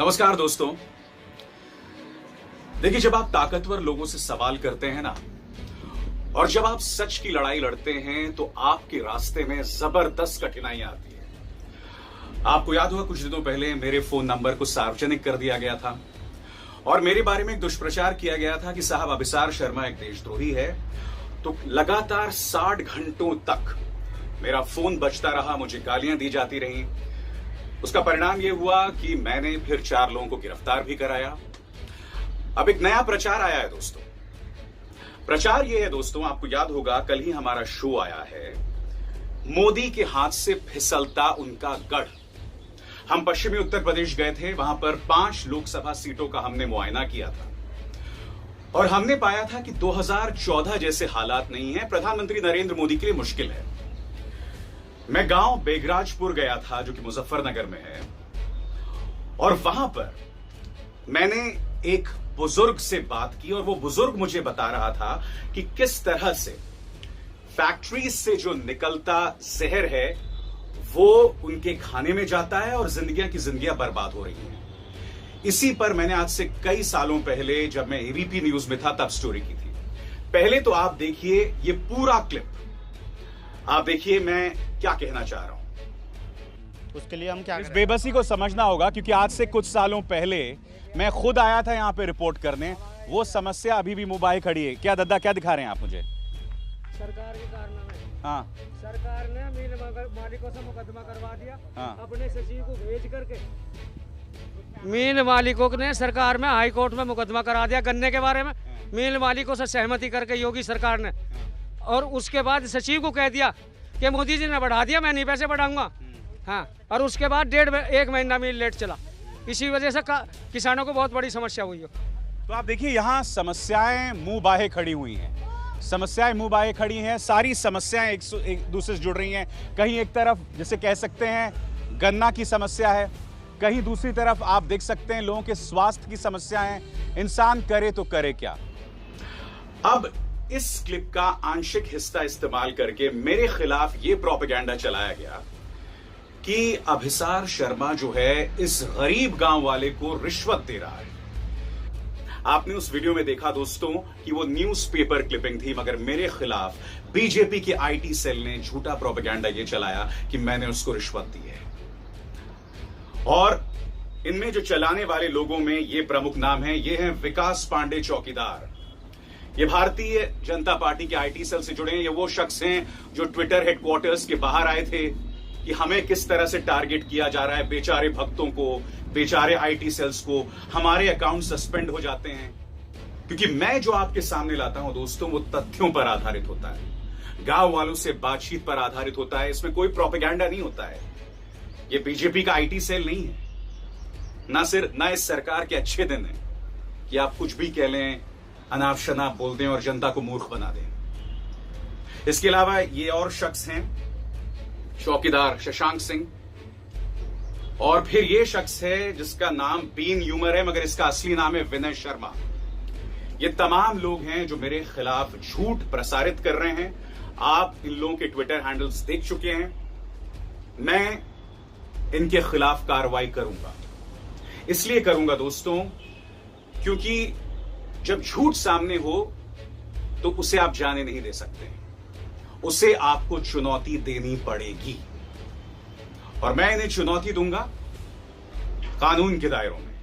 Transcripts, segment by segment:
नमस्कार दोस्तों। देखिए, जब आप ताकतवर लोगों से सवाल करते हैं ना, और जब आप सच की लड़ाई लड़ते हैं तो आपके रास्ते में जबरदस्त कठिनाइयां आती है। आपको याद होगा, कुछ दिनों पहले मेरे फोन नंबर को सार्वजनिक कर दिया गया था और मेरे बारे में एक दुष्प्रचार किया गया था कि साहब अभिसार शर्मा एक देशद्रोही है। तो लगातार 60 घंटों तक मेरा फोन बजता रहा, मुझे गालियां दी जाती रहीं। उसका परिणाम यह हुआ कि मैंने फिर 4 लोगों को गिरफ्तार भी कराया। अब एक नया प्रचार आया है दोस्तों। प्रचार यह है दोस्तों, आपको याद होगा कल ही हमारा शो आया है, मोदी के हाथ से फिसलता उनका गढ़। हम पश्चिमी उत्तर प्रदेश गए थे, वहां पर 5 लोकसभा सीटों का हमने मुआयना किया था और हमने पाया था कि 2014 जैसे हालात नहीं है। प्रधानमंत्री नरेंद्र मोदी के लिए मुश्किल है। मैं गांव बेगराजपुर गया था जो कि मुजफ्फरनगर में है, और वहां पर मैंने एक बुजुर्ग से बात की और वो बुजुर्ग मुझे बता रहा था कि किस तरह से फैक्ट्रीज से जो निकलता जहर है वो उनके खाने में जाता है और जिंदगियां बर्बाद हो रही हैं। इसी पर मैंने आज से कई सालों पहले, जब मैं एबीपी न्यूज में था, तब स्टोरी की थी। पहले तो आप देखिए ये पूरा क्लिप, आप देखिए मैं क्या कहना चाह रहा हूं। उसके लिए हम क्या इस बेबसी को समझना होगा, क्योंकि आज से कुछ सालों पहले मैं खुद आया था यहाँ पे रिपोर्ट करने। वो समस्या अभी भी मुंह खड़ी है। क्या दद्दा, क्या दिखा रहे हैं आप मुझे? सरकार के कारनामे। हाँ, सरकार ने मिल मालिकों से मुकदमा करवा दिया। हाँ। अपने सचिव को भेज करके मिल मालिकों ने सरकार में हाई कोर्ट में मुकदमा करा दिया गन्ने के बारे में। मिल मालिकों से सहमति करके योगी सरकार ने, और उसके बाद सचिव को कह दिया कि मोदी जी ने बढ़ा दिया, मैं नहीं पैसे बढ़ाऊंगा। हाँ, और उसके बाद 1.5 महीना मिल लेट चला। इसी वजह से किसानों को बहुत बड़ी समस्या हुई है। तो आप देखिए यहाँ समस्याएं मुंह बाहे खड़ी हुई हैं। समस्याएं मुंह बाहे खड़ी हैं। सारी समस्याएं एक दूसरे से जुड़ रही हैं। कहीं एक तरफ जैसे कह सकते हैं गन्ना की समस्या है, कहीं दूसरी तरफ आप देख सकते हैं लोगों के स्वास्थ्य की समस्या है। इंसान करे तो करे क्या। अब इस क्लिप का आंशिक हिस्सा इस्तेमाल करके मेरे खिलाफ यह प्रोपेगेंडा चलाया गया कि अभिसार शर्मा जो है इस गरीब गांव वाले को रिश्वत दे रहा है। आपने उस वीडियो में देखा दोस्तों कि वो न्यूज़पेपर क्लिपिंग थी, मगर मेरे खिलाफ बीजेपी के आईटी सेल ने झूठा प्रोपेगेंडा ये चलाया कि मैंने उसको रिश्वत दी है। और इनमें जो चलाने वाले लोगों में ये प्रमुख नाम है, ये हैं विकास पांडे चौकीदार। ये भारतीय जनता पार्टी के आईटी सेल से जुड़े हैं। ये वो शख्स हैं जो ट्विटर हेडक्वार्टर्स के बाहर आए थे कि हमें किस तरह से टारगेट किया जा रहा है, बेचारे भक्तों को, बेचारे आईटी सेल्स को, हमारे अकाउंट सस्पेंड हो जाते हैं। क्योंकि मैं जो आपके सामने लाता हूं दोस्तों, वो तथ्यों पर आधारित होता है, गांव वालों से बातचीत पर आधारित होता है। इसमें कोई प्रोपेगेंडा नहीं होता है। ये बीजेपी का आईटी सेल नहीं है। ना इस सरकार के अच्छे दिन है कि आप कुछ भी कह लें, अनाप शनाप बोल दें और जनता को मूर्ख बना दें। इसके अलावा ये और शख्स हैं, चौकीदार शशांक सिंह, और फिर ये शख्स है जिसका नाम बीन यूमर है, मगर इसका असली नाम है विनय शर्मा। ये तमाम लोग हैं जो मेरे खिलाफ झूठ प्रसारित कर रहे हैं। आप इन लोगों के ट्विटर हैंडल्स देख चुके हैं। मैं इनके खिलाफ कार्रवाई करूंगा। इसलिए करूंगा दोस्तों क्योंकि जब झूठ सामने हो तो उसे आप जाने नहीं दे सकते, उसे आपको चुनौती देनी पड़ेगी, और मैं इन्हें चुनौती दूंगा कानून के दायरों में।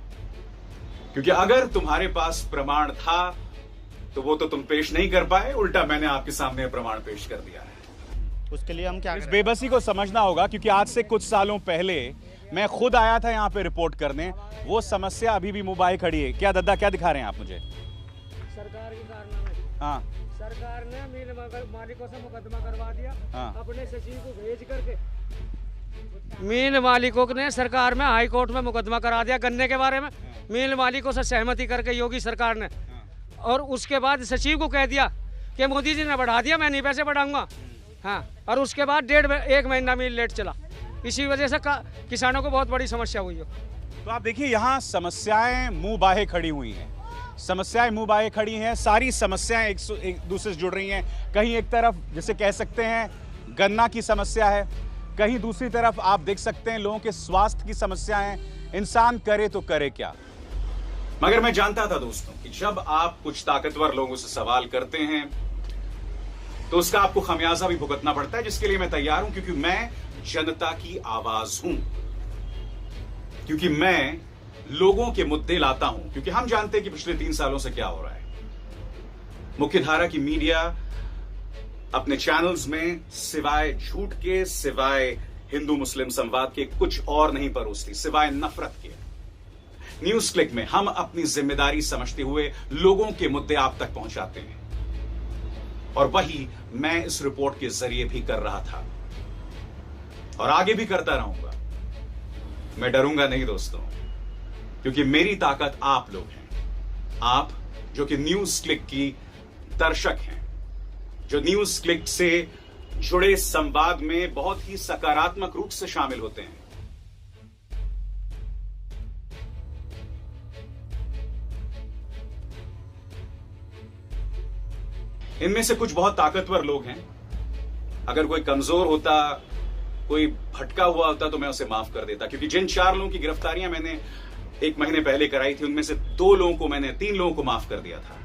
क्योंकि अगर तुम्हारे पास प्रमाण था तो वो तो तुम पेश नहीं कर पाए, उल्टा मैंने आपके सामने प्रमाण पेश कर दिया है। उसके लिए हम क्या इस बेबसी को समझना होगा, क्योंकि आज से कुछ सालों पहले मैं खुद आया था यहाँ पे रिपोर्ट करने। वो समस्या अभी भी मुंह बाहे खड़ी है। क्या दद्दा, क्या दिखा रहे हैं आप मुझे? सरकार के कारनामे। हाँ, सरकार ने मिल मालिकों से मुकदमा करवा दिया। हाँ। अपने सचिव को भेज करके मिल मालिकों ने सरकार में हाई कोर्ट में मुकदमा करा दिया गन्ने के बारे में। मिल मालिकों से सहमति करके योगी सरकार ने, और उसके बाद सचिव को कह दिया कि मोदी जी ने बढ़ा दिया, मैं नहीं पैसे बढ़ाऊंगा। हाँ, और उसके बाद 1.5 महीना मिल लेट चला। इसी वजह से किसानों को बहुत बड़ी समस्या हुई है। तो आप देखिए यहाँ समस्याएं मुंह बाहे खड़ी हुई हैं। समस्याएं मुंह बाहे खड़ी हैं। सारी समस्याएं एक दूसरे से जुड़ रही हैं। कहीं एक तरफ जैसे कह सकते हैं गन्ना की समस्या है, कहीं दूसरी तरफ आप देख सकते हैं लोगों के स्वास्थ्य की समस्याएं। इंसान करे तो करे क्या। मगर मैं जानता था दोस्तों कि जब आप कुछ ताकतवर लोगों से सवाल करते हैं तो उसका आपको खमियाजा भी भुगतना पड़ता है, जिसके लिए मैं तैयार हूं, क्योंकि मैं जनता की आवाज हूं, क्योंकि मैं लोगों के मुद्दे लाता हूं, क्योंकि हम जानते हैं कि पिछले 3 सालों से क्या हो रहा है। मुख्यधारा की मीडिया अपने चैनल्स में सिवाय झूठ के, सिवाय हिंदू मुस्लिम संवाद के कुछ और नहीं परोसती, सिवाय नफरत के। न्यूज क्लिक में हम अपनी जिम्मेदारी समझते हुए लोगों के मुद्दे आप तक पहुंचाते हैं, और वही मैं इस रिपोर्ट के जरिए भी कर रहा था और आगे भी करता रहूंगा। मैं डरूंगा नहीं दोस्तों, क्योंकि मेरी ताकत आप लोग हैं, आप जो कि न्यूज क्लिक की दर्शक हैं, जो न्यूज क्लिक से जुड़े संवाद में बहुत ही सकारात्मक रूप से शामिल होते हैं। इनमें से कुछ बहुत ताकतवर लोग हैं। अगर कोई कमजोर होता, कोई भटका हुआ होता तो मैं उसे माफ कर देता, क्योंकि जिन 4 लोगों की गिरफ्तारियां मैंने 1 महीने पहले कराई थी, उनमें से 3 लोगों को माफ कर दिया था,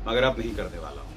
मगर अब नहीं करने वाला हूं।